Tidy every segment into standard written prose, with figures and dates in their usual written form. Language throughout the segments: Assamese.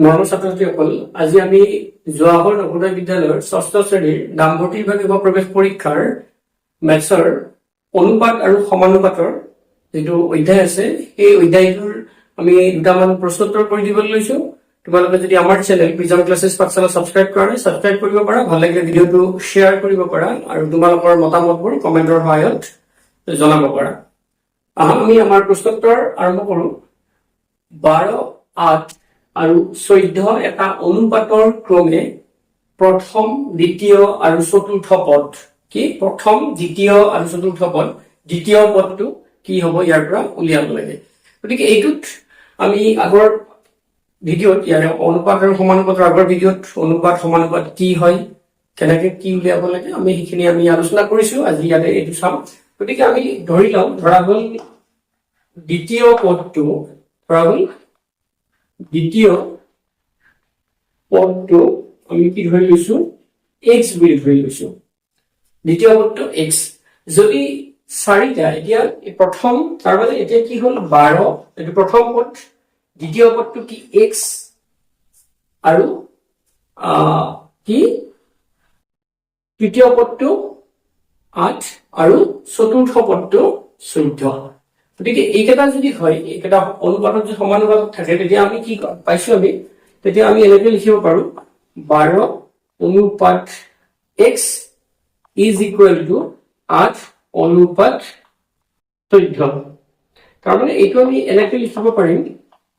মৰমৰ ছাত্ৰ-ছাত্ৰীসকল, আজি আমি যোৱাহৰ নবোদয় বিদ্যালয়ৰ ৬ষ্ঠ শ্ৰেণীৰ নামভৰ্তি বিভাগীয় প্ৰৱেশ পৰীক্ষাৰ মেথছৰ অনুপাত আৰু সমানুপাতৰ যিটো অধ্যায় আছে সেই অধ্যায়টোৰ আমি দুটামান প্ৰশ্নোত্তৰ কৰি দিবলৈ লৈছো। তোমালোকে যদি আমাৰ চেনেল প্ৰিজম ক্লাছেছ পাঠশালা ছাবস্ক্ৰাইব কৰা নাই, ছাবস্ক্ৰাইব কৰিব পাৰা, ভাল লাগিলে ভিডিঅ'টো শ্বেয়াৰ কৰিব পাৰা আৰু তোমালোকৰ মতামতবোৰ কমেণ্টৰ সহায়ত জনাব পাৰা। আমি আমাৰ প্ৰশ্নোত্তৰ আৰম্ভ কৰো। 12, 8 আৰু 14 এটা অনুপাতৰ ক্ৰমে প্ৰথম, দ্বিতীয় আৰু চতুৰ্থ পদ। কি প্ৰথম, দ্বিতীয় আৰু চতুৰ্থ পদ, দ্বিতীয় পদটো কি হ'ব ইয়াৰ পৰা উলিয়াব লাগে। গতিকে এইটোত আমি আগৰ ভিডিঅ'ত ইয়াৰ অনুপাত আৰু সমানুপাতৰ আগৰ ভিডিঅ'ত অনুপাত সমানুপাত কি হয়, কেনেকে কি উলিয়াব লাগে আমি সেইখিনি আলোচনা কৰিছো। আজি ইয়াতে এইটো চাম। গতিকে আমি ধৰা হ'ল দ্বিতীয় পদটো আমি কি ধৰি লৈছো, x বুলি ধৰি লৈছো। দ্বিতীয় পদটো x। যদি চাৰিটা, এতিয়া প্ৰথম তাৰ মানে এতিয়া কি হ'ল 12, এইটো প্ৰথম পদ, দ্বিতীয় পদটো কি x আৰু কি তৃতীয় পদটো 8 আৰু চতুৰ্থ পদটো 14। গতিকে এইকেইটা যদি হয়, এইকেইটা অনুপাতত যদি সমানুপাত থাকে, তেতিয়া আমি কি পাইছো, তেতিয়া আমি এনেকে লিখিব পাৰো 12 অনুপাত x ইজ ইকুৱেল টু 8 অনুপাত 14। তাৰমানে এইটো আমি এনেকে লিখিব পাৰিম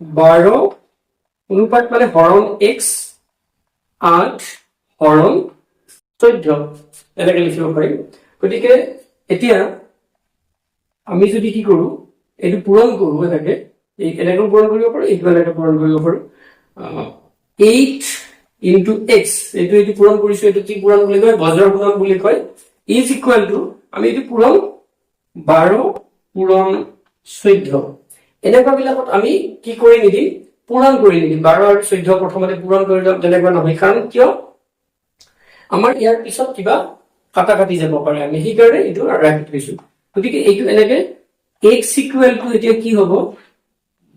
12 অনুপাত মানে হৰণ x, 8 হৰণ 14 এনেকে লিখিব পাৰিম। গতিকে এতিয়া আমি যদি কি কৰো, এইটো পূৰণ কৰো, এনেকে পূৰণ কৰিব পাৰো, এইটো এনেকে পূৰণ কৰিব পাৰো। 8 ইনটু x, এইটো পূৰণ কৰিছো, এইটো কি পূৰণ বুলি কয়, বজ্ৰ পূৰণ বুলি কয়, ইজ ইকুৱেল টু আমি এইটো পূৰণ 12 পূৰণ 14। এনেকুৱা বিলাকত আমি কি কৰি নিদিম, পূৰণ কৰি নিদিম। 12 আৰু 14 প্ৰথমতে পূৰণ কৰি লম, তেনেকুৱা নহয়। কাৰণ কিয়, আমাৰ ইয়াৰ পিছত কিবা কাটা কাটি যাব পাৰে, আমি সেইকাৰণে এইটো ৰাখি থৈছো। গতিকে এইটো এনেকে x ইকুৱেল টু এতিয়া কি হ'ব,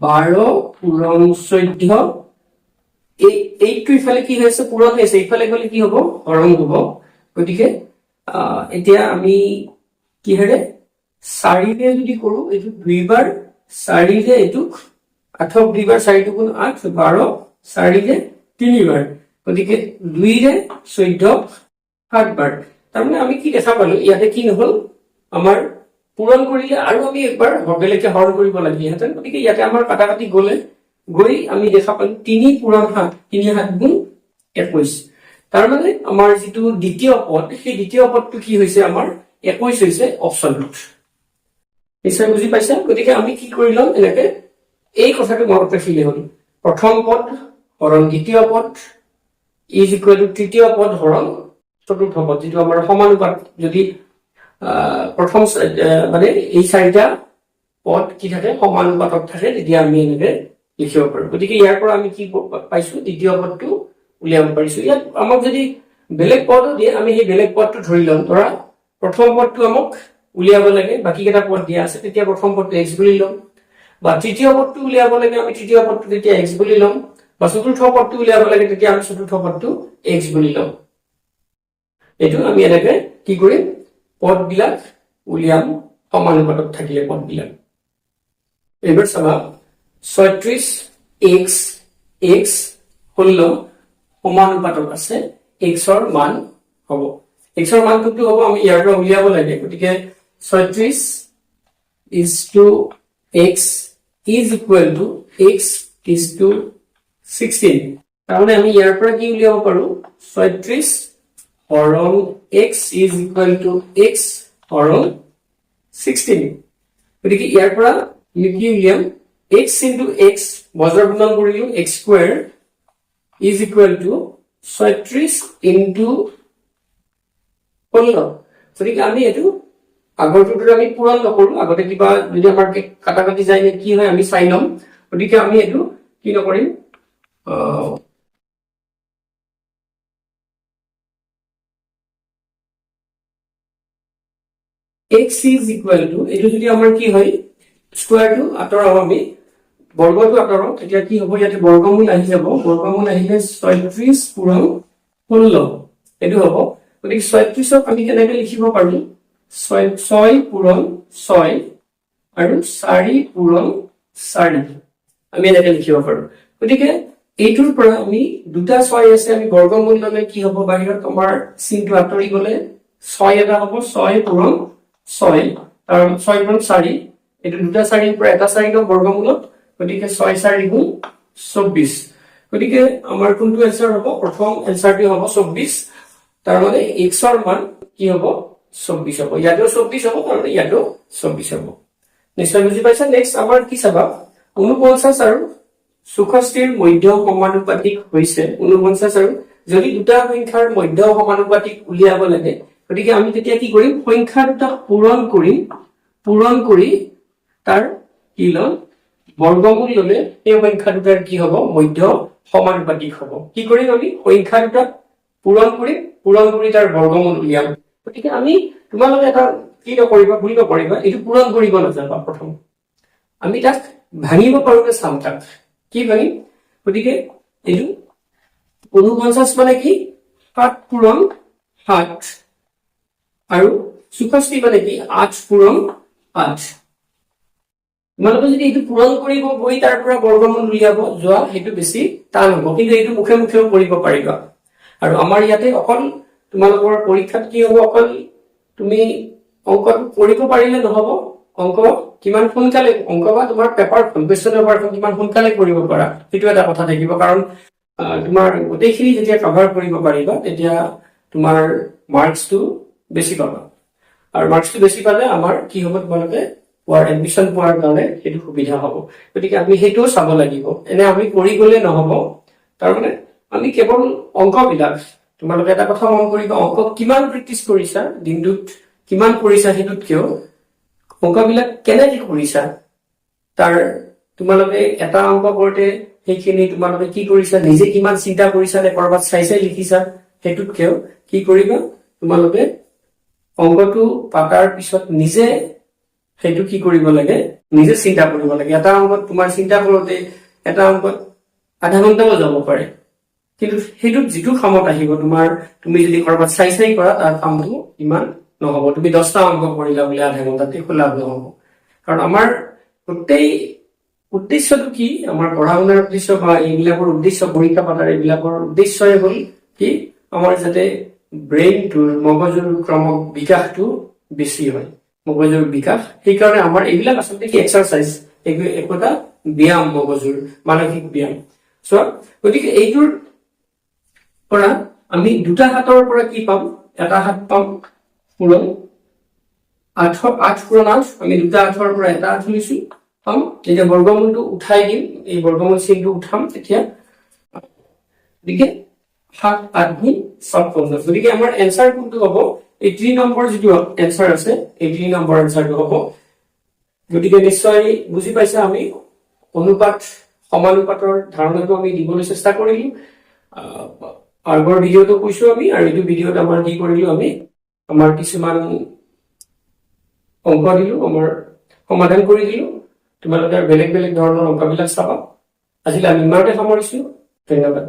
12 পূৰণ 14। এইটো ইফালে কি হৈছে, পূৰণ হৈছে, ইফালে গ'লে কি হ'ব, হৰণ হ'ব। গতিকে এতিয়া আমি কিহেৰে, 4ৰে যদি কৰো, এইটো 2 বাৰ 4ৰে, এইটো 8ক 2 বাৰ 4 গুণ 8, 12, 4ৰে 3 বাৰ, গতিকে 2ৰে 14 7 বাৰ। তাৰমানে আমি কি দেখা পালো, ইয়াতে কি নহল, আমাৰ পূৰণ কৰিলে আৰু আমি একবাৰ বেলেগকে হৰণ কৰিব লাগিলেহেঁতেন। গতিকে ইয়াতে আমাৰ কাটা কাটি গৈ আমি দেখা পালো 3 পূৰণ 7, 3 7 গুণ 21। তাৰমানে আমাৰ যিটো দ্বিতীয় পদ, সেই দ্বিতীয় পদটো কি হৈছে, আমাৰ 21 হৈছে অপশ্যনটোত। নিশ্চয় বুজি পাইছা। গতিকে আমি কি কৰি লম, এনেকে এই কথাটো মনত ৰাখিলে হ'ল, প্ৰথম পদ হৰণ দ্বিতীয় পদ ইজ ইকুৱেল টু তৃতীয় পদ হৰণ চতুৰ্থ পদ, যিটো আমাৰ সমানুপাত। যদি প্ৰথম মানে এই 4টা পদ কি থাকে, সমানুপাতত থাকে, তেতিয়া আমি এনেকে লিখিব পাৰো। গতিকে ইয়াৰ পৰা আমি কি পাইছো, দ্বিতীয় পদটো উলিয়াব পাৰিছো। ইয়াত আমাক যদি বেলেগ পদো দিয়ে, আমি সেই বেলেগ পদটো ধৰি লম। ধৰা প্ৰথম পদটো আমাক উলিয়াব লাগে, বাকী কেইটা পদ দিয়া আছে, তেতিয়া প্ৰথম পদটো x বুলি লম। বা তৃতীয় পদটো উলিয়াব লাগে, আমি তৃতীয় পদটো তেতিয়া x বুলি লম। বা চতুৰ্থ পদটো উলিয়াব লাগে, তেতিয়া আমি চতুৰ্থ পদটো x বুলি লম। এইটো আমি এনেকে কি কৰিম, পদ বিলাক উলিয়াম, সমানুপাতত থাকিলে পদ বিলাক। এইবাৰ চাবা, 36 x 16 সমানুপাতত আছে, x ৰ মান হ'ব, x ৰ মানটো হ'ব, আমি ইয়াৰ পৰা উলিয়াব লাগে। গতিকে 36 is to x is equal to x is to 16। তাৰমানে আমি ইয়াৰ পৰা কি উলিয়াব পাৰো, 36 হৰণ x is equal to x হৰণ 16। গতিকে ইয়াৰ পৰা আমি কি উলিয়াম, x into x বজ্ৰ গুণন কৰিলো, x square is equal to 36 into 16। গতিকে আমি এইটো আগৰটোৰ আমি পূৰণ নকৰো, আগতে কিবা যদি আমাৰ কাটা কাটি যায় নে কি হয় আমি চাই লম। গতিকে আমি এইটো কি নকৰিম, x is equal to, এইটো যদি আমাৰ কি হয়, স্কোৱাৰটো আঁতৰাও আমি, বৰ্গটো আঁতৰাও তেতিয়া কি হ'ব ইয়াতে বৰ্গমূল আহি যাব বৰ্গমূল আহিলে 36 পূৰণ 16 এইটো হ'ব গতিকে 36ক আমি কেনেকৈ লিখিব পাৰো 6 পূৰণ 6 আৰু 4 পূৰণ 4 আমি এনেকৈ লিখিব পাৰো গতিকে এইটোৰ পৰা আমি দুটা 6 আছে আমি বৰ্গমূল ললে কি হ'ব বাহিৰত আমাৰ চিনটো আঁতৰি গলে 6 এটা হ'ব 6 পূৰণ 6 আৰু 6 পূৰণ 4 এইটো দুটা 4 ৰ পৰা এটা 4 ন বৰ্গমূলত গতিকে 6 4 গুণ 24 গতিকে আমাৰ কোনটো এনসাৰ হ'ব প্ৰথম এনসাৰটো হ'ব 24 তাৰ মানে x ৰ মান কি হ'ব 24 হ'ব ইয়াতো 24 হ'ব আৰু ইয়াতো 24 হ'ব নিশ্চয় বুজি পাইছা নেক্সট আমাৰ কি চাবা 49 আৰু 64 মধ্য সমানুপাতিক হৈছে 49 আৰু যদি দুটা সংখ্যাৰ মধ্য সমানুপাতিক উলিয়াব লাগে গতিকে আমি তেতিয়া কি কৰিম সংখ্যা দুটা পূৰণ কৰি তাৰ কি লম বৰ্গমূল ললে এই সংখ্যা দুটাৰ কি হ'ব মধ্য সমানুপাতিক হ'ব কি কৰিম আমি সংখ্যা দুটা পূৰণ কৰি তাৰ বৰ্গমূল উলিয়াম গতিকে আমি তোমালোকে এটা কি নকৰিবা ভুল নকৰিবা এইটো পূৰণ কৰিব নাযাবা প্ৰথম আমি তাক ভাঙিব পাৰোনে চাম তাক কি ভাঙিম গতিকে এইটো 49 মানে কি 7 পূৰণ 7 আৰু 64 মানে কি 8 পূৰণ 8 তোমালোকে যদি এইটো পূৰণ কৰিব গৈ তাৰ পৰা বৰ্গমূল উলিয়াব যোৱা সেইটো বেছি টান হ'ব কিন্তু এইটো মুখে মুখেও কৰিব পাৰিবা আৰু আমাৰ ইয়াতে অকল তোমালোকৰ পৰীক্ষাত কি হ'ব অকল তুমি অংকটো কৰিব পাৰিলে নহব অংক কিমান সোনকালে অংক বা তোমাৰ পেপাৰখন কুৱেশ্যন পেপাৰখন কিমান সোনকালে কৰিব পাৰা সেইটো এটা কথা থাকিব কাৰণ তোমাৰ গোটেইখিনি যেতিয়া কভাৰ কৰিব পাৰিবা তেতিয়া তোমাৰ মাৰ্কসটো বেছি পাবা আৰু মাৰ্কসটো বেছি পালে আমাৰ কি হ'ব তোমালোকে এডমিশন পোৱাৰ কাৰণে সেইটো সুবিধা হ'ব গতিকে আমি সেইটোও চাব লাগিব এনে আমি কৰি গলে নহব তাৰমানে আমি কেৱল অংকবিলাক তোমালোকে এটা কথা মন কৰিবা অংক কিমান প্ৰেক্টিছ কৰিছা দিনটোত কিমান কৰিছা সেইটোতকেও অংকবিলাক কেনেকৈ কৰিছা তাৰ তোমালোকে এটা অংক কৰোঁতে সেইখিনি তোমালোকে কি কৰিছা নিজে কিমান চিন্তা কৰিছা নে কৰবাত চাই লিখিছা সেইটোতকেও কি কৰিবা তোমালোকে অংকটো পাতাৰ পিছত নিজে সেইটো কি কৰিব লাগে নিজে চিন্তা কৰিব লাগে এটা অংকত তোমাৰ চিন্তা কৰোঁতে এটা অংকত আধা ঘণ্টাও যাব পাৰে কিন্তু সেইটোত যিটো কামত আহিব তোমাৰ তুমি যদি কৰবাত চাই কৰা তাৰ কামটো ইমান নহব তুমি 10টা অংক কৰিলা বুলি আধা ঘণ্টাতে লাভ নহব কাৰণ আমাৰ গোটেই উদ্দেশ্যটো কি আমাৰ পঢ়া শুনাৰ উদ্দেশ্য বা এইবিলাকৰ উদ্দেশ্য পৰীক্ষা পাতাৰ এইবিলাকৰ উদ্দেশ্যই হ'ল কি আমাৰ যাতে ব্ৰেইনটোৰ মগজুৰ ক্ৰমক বিকাশটো বেছি হয় মগজুৰ বিকাশ সেইকাৰণে আমাৰ এইবিলাক আচলতে কি এক্সাৰসাইজ একোটা ব্যায়াম মগজুৰ মানসিক ব্যায়াম চোৱা গতিকে এইটোৰ পৰা আমি দুটা হাতৰ পৰা কি পাম এটা হাত পাম পূৰণ 8 পূৰণ 8 আমি দুটা হাতৰ পৰা এটা হাত লৈছো পাম যেতিয়া বৰ্গমূলটো উঠাই দিম এই বৰ্গমূল চিহ্নটো উঠাম তেতিয়া গতিকে 7 8 গুণ 56 গতিকে আমাৰ এনসাৰ কোনটো হ'ব 3 নম্বৰ যিটো এনসাৰ আছে 3 নম্বৰ এনসাৰটো হ'ব গতিকে নিশ্চয় বুজি পাইছা আমি অনুপাত সমানুপাতৰ ধাৰণাটো আমি দিবলৈ চেষ্টা কৰিলো আগৰ ভিডিঅটো কৈছো আমি আৰু এইটো ভিডিঅত আমাৰ কি কৰিলো আমি আমাৰ কিছুমান অংক দিলো আমাৰ সমাধান কৰি দিলো তোমালোকে বেলেগ বেলেগ ধৰণৰ অংকবিলাক চাবা আজিলৈ আমি ইমানতে সামৰিছো ধন্যবাদ